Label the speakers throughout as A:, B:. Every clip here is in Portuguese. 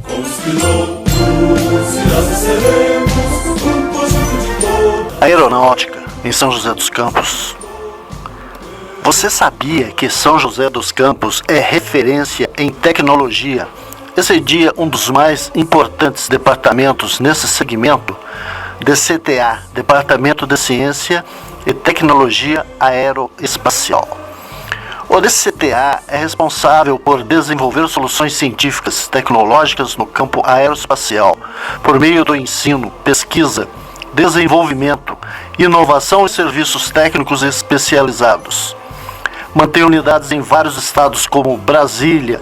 A: Com os pilotos e nós seremos um conjunto de toda.
B: Aeronáutica em São José dos Campos. Você sabia que São José dos Campos é referência em tecnologia? Excedia um dos mais importantes departamentos nesse segmento, DCTA, Departamento de Ciência e Tecnologia Aeroespacial. O DCTA é responsável por desenvolver soluções científicas, tecnológicas no campo aeroespacial, por meio do ensino, pesquisa, desenvolvimento, inovação e serviços técnicos especializados. Mantém unidades em vários estados como Brasília,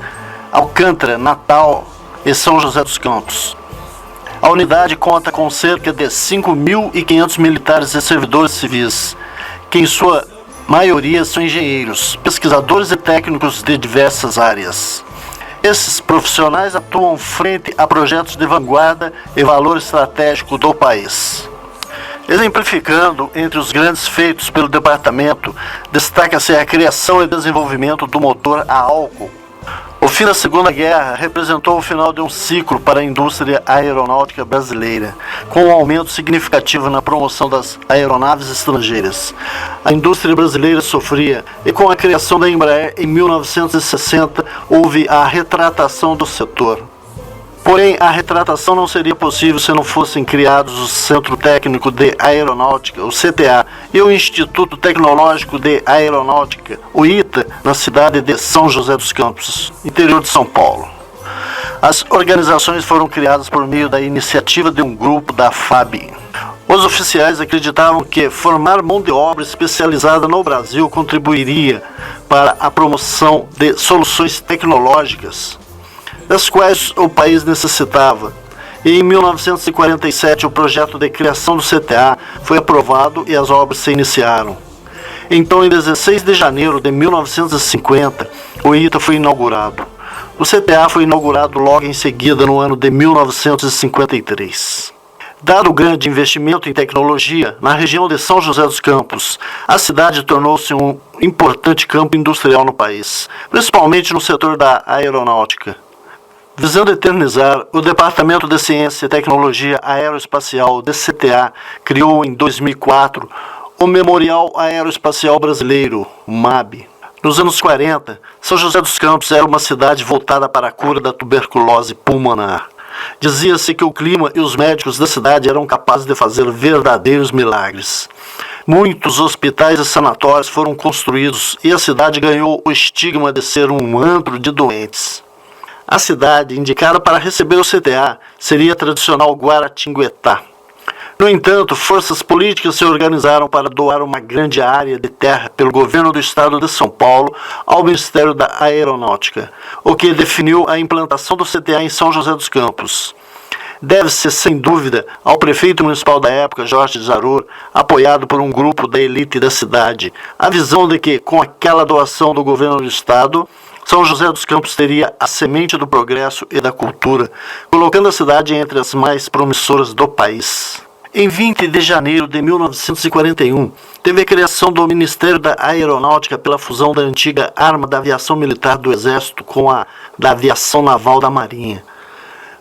B: Alcântara, Natal e São José dos Campos. A unidade conta com cerca de 5.500 militares e servidores civis, que em sua maioria são engenheiros, pesquisadores e técnicos de diversas áreas. Esses profissionais atuam frente a projetos de vanguarda e valor estratégico do país. Exemplificando entre os grandes feitos pelo departamento, destaca-se a criação e desenvolvimento do motor a álcool. O fim da Segunda Guerra representou o final de um ciclo para a indústria aeronáutica brasileira, com um aumento significativo na promoção das aeronaves estrangeiras. A indústria brasileira sofria, e com a criação da Embraer em 1960, houve a retratação do setor. Porém, a retratação não seria possível se não fossem criados o Centro Técnico de Aeronáutica, o CTA, e o Instituto Tecnológico de Aeronáutica, o ITA, na cidade de São José dos Campos, interior de São Paulo. As organizações foram criadas por meio da iniciativa de um grupo da FAB. Os oficiais acreditavam que formar mão de obra especializada no Brasil contribuiria para a promoção de soluções tecnológicas, das quais o país necessitava. E em 1947 o projeto de criação do CTA foi aprovado e as obras se iniciaram. Então, em 16 de janeiro de 1950, o ITA foi inaugurado. O CTA foi inaugurado logo em seguida, no ano de 1953. Dado o grande investimento em tecnologia na região de São José dos Campos, a cidade tornou-se um importante campo industrial no país, principalmente no setor da aeronáutica. Visando eternizar, o Departamento de Ciência e Tecnologia Aeroespacial, DCTA, criou em 2004 o Memorial Aeroespacial Brasileiro, o MAB. Nos anos 40, São José dos Campos era uma cidade voltada para a cura da tuberculose pulmonar. Dizia-se que o clima e os médicos da cidade eram capazes de fazer verdadeiros milagres. Muitos hospitais e sanatórios foram construídos e a cidade ganhou o estigma de ser um antro de doentes. A cidade indicada para receber o CTA seria a tradicional Guaratinguetá. No entanto, forças políticas se organizaram para doar uma grande área de terra pelo governo do estado de São Paulo ao Ministério da Aeronáutica, o que definiu a implantação do CTA em São José dos Campos. Deve-se, sem dúvida, ao prefeito municipal da época, Jorge Zarur, apoiado por um grupo da elite da cidade, a visão de que, com aquela doação do governo do estado, São José dos Campos teria a semente do progresso e da cultura, colocando a cidade entre as mais promissoras do país. Em 20 de janeiro de 1941, teve a criação do Ministério da Aeronáutica pela fusão da antiga arma da aviação militar do Exército com a da aviação naval da Marinha.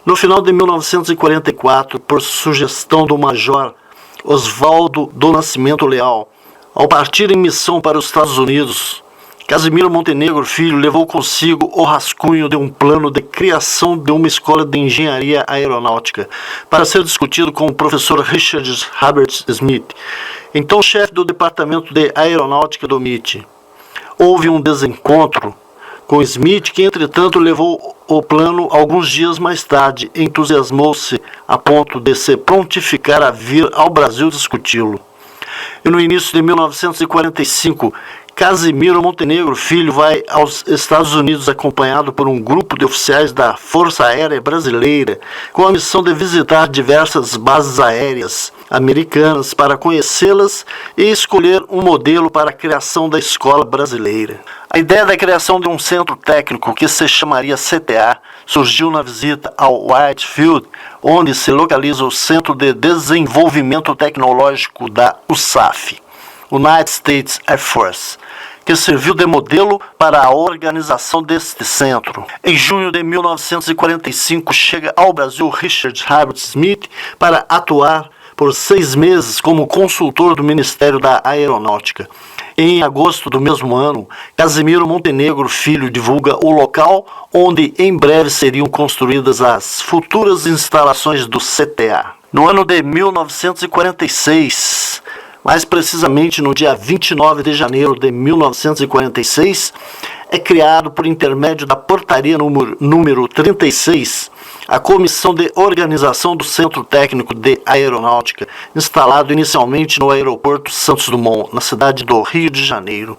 B: No final de 1944, por sugestão do Major Oswaldo do Nascimento Leal, ao partir em missão para os Estados Unidos, Casimiro Montenegro Filho levou consigo o rascunho de um plano de criação de uma escola de engenharia aeronáutica, para ser discutido com o professor Richard Herbert Smith, então chefe do departamento de aeronáutica do MIT. Houve um desencontro com Smith, que entretanto levou o plano alguns dias mais tarde, entusiasmou-se a ponto de se prontificar a vir ao Brasil discuti-lo. E no início de 1945, Casimiro Montenegro Filho vai aos Estados Unidos acompanhado por um grupo de oficiais da Força Aérea Brasileira com a missão de visitar diversas bases aéreas americanas para conhecê-las e escolher um modelo para a criação da escola brasileira. A ideia da criação de um centro técnico que se chamaria CTA surgiu na visita ao Wright Field, onde se localiza o Centro de Desenvolvimento Tecnológico da USAF, United States Air Force, que serviu de modelo para a organização deste centro. Em junho de 1945 chega ao Brasil Richard Herbert Smith para atuar por 6 meses como consultor do Ministério da Aeronáutica. Em agosto do mesmo ano, Casimiro Montenegro Filho divulga o local onde em breve seriam construídas as futuras instalações do CTA. No ano de 1946, mais precisamente no dia 29 de janeiro de 1946, é criado por intermédio da portaria número 36, a Comissão de Organização do Centro Técnico de Aeronáutica, instalado inicialmente no aeroporto Santos Dumont, na cidade do Rio de Janeiro.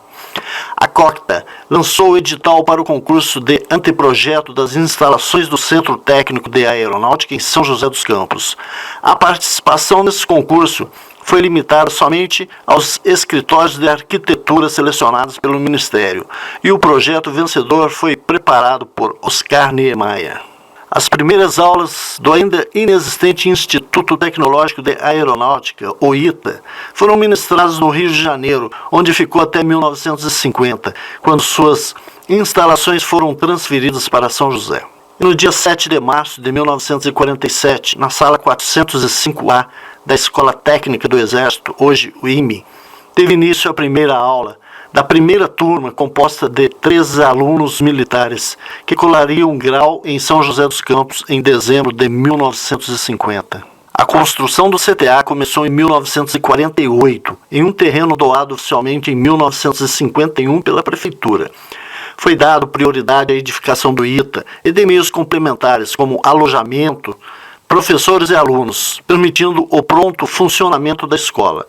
B: A COCTA lançou o edital para o concurso de anteprojeto das instalações do Centro Técnico de Aeronáutica em São José dos Campos. A participação nesse concurso foi limitada somente aos escritórios de arquitetura selecionados pelo Ministério, e o projeto vencedor foi preparado por Oscar Niemeyer. As primeiras aulas do ainda inexistente Instituto Tecnológico de Aeronáutica, o ITA, foram ministradas no Rio de Janeiro, onde ficou até 1950, quando suas instalações foram transferidas para São José. E no dia 7 de março de 1947, na sala 405A da Escola Técnica do Exército, hoje o IME, teve início a primeira aula da primeira turma, composta de 13 alunos militares, que colariam grau em São José dos Campos em dezembro de 1950. A construção do CTA começou em 1948, em um terreno doado oficialmente em 1951 pela Prefeitura. Foi dado prioridade à edificação do ITA e de meios complementares, como alojamento, professores e alunos, permitindo o pronto funcionamento da escola.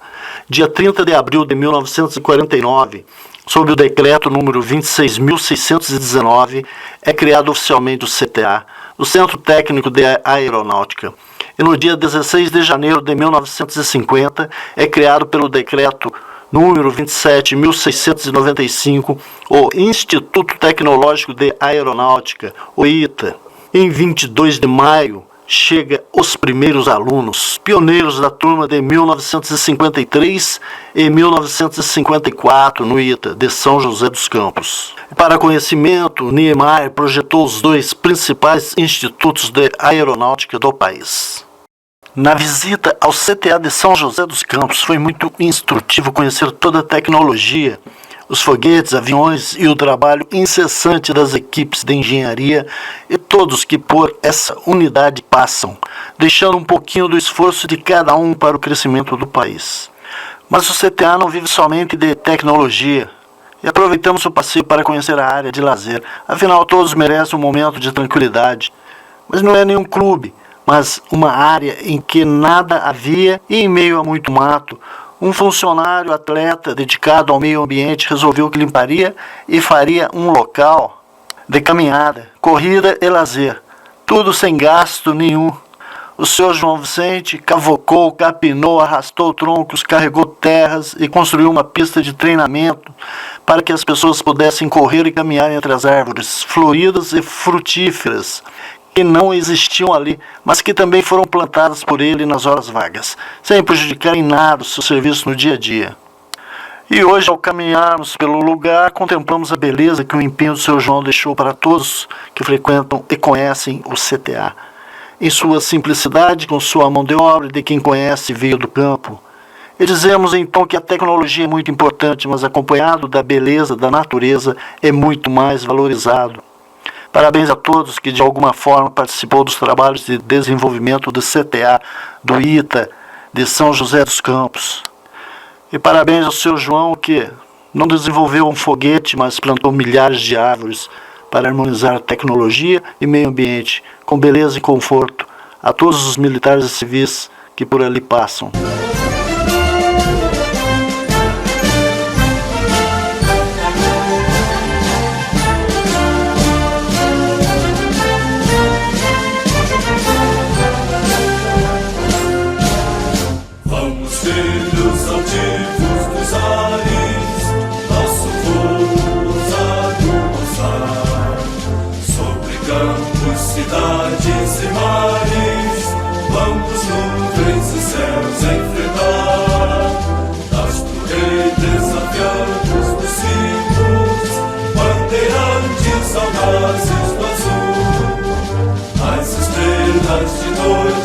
B: Dia 30 de abril de 1949, sob o decreto número 26.619, é criado oficialmente o CTA, o Centro Técnico de Aeronáutica. E no dia 16 de janeiro de 1950, é criado pelo decreto número 27.695, o Instituto Tecnológico de Aeronáutica, o ITA. Em 22 de maio, chega os primeiros alunos, pioneiros da turma de 1953 e 1954 no ITA, de São José dos Campos. Para conhecimento, Niemeyer projetou os 2 principais institutos de aeronáutica do país. Na visita ao CTA de São José dos Campos, foi muito instrutivo conhecer toda a tecnologia, os foguetes, aviões e o trabalho incessante das equipes de engenharia e todos que por essa unidade passam, deixando um pouquinho do esforço de cada um para o crescimento do país. Mas o CTA não vive somente de tecnologia, e aproveitamos o passeio para conhecer a área de lazer. Afinal, todos merecem um momento de tranquilidade. Mas não é nenhum clube, mas uma área em que nada havia e em meio a muito mato. Um funcionário atleta dedicado ao meio ambiente resolveu que limparia e faria um local de caminhada, corrida e lazer, tudo sem gasto nenhum. O senhor João Vicente cavocou, capinou, arrastou troncos, carregou terras e construiu uma pista de treinamento para que as pessoas pudessem correr e caminhar entre as árvores floridas e frutíferas que não existiam ali, mas que também foram plantadas por ele nas horas vagas, sem prejudicar em nada o seu serviço no dia a dia. E hoje, ao caminharmos pelo lugar, contemplamos a beleza que o empenho do seu João deixou para todos que frequentam e conhecem o CTA. Em sua simplicidade, com sua mão de obra de quem conhece e veio do campo. E dizemos então que a tecnologia é muito importante, mas acompanhado da beleza da natureza é muito mais valorizado. Parabéns a todos que de alguma forma participou dos trabalhos de desenvolvimento do CTA, do ITA, de São José dos Campos. E parabéns ao seu João que não desenvolveu um foguete, mas plantou milhares de árvores para harmonizar a tecnologia e meio ambiente, com beleza e conforto, a todos os militares e civis que por ali passam.
A: Filhos altivos dos ares, nosso voo ousado alçar, sobre campos, cidades e mares, vamos nuvens e céus enfrentar, astro rei desafiados do cimo. audácias do azul, as estrelas de noite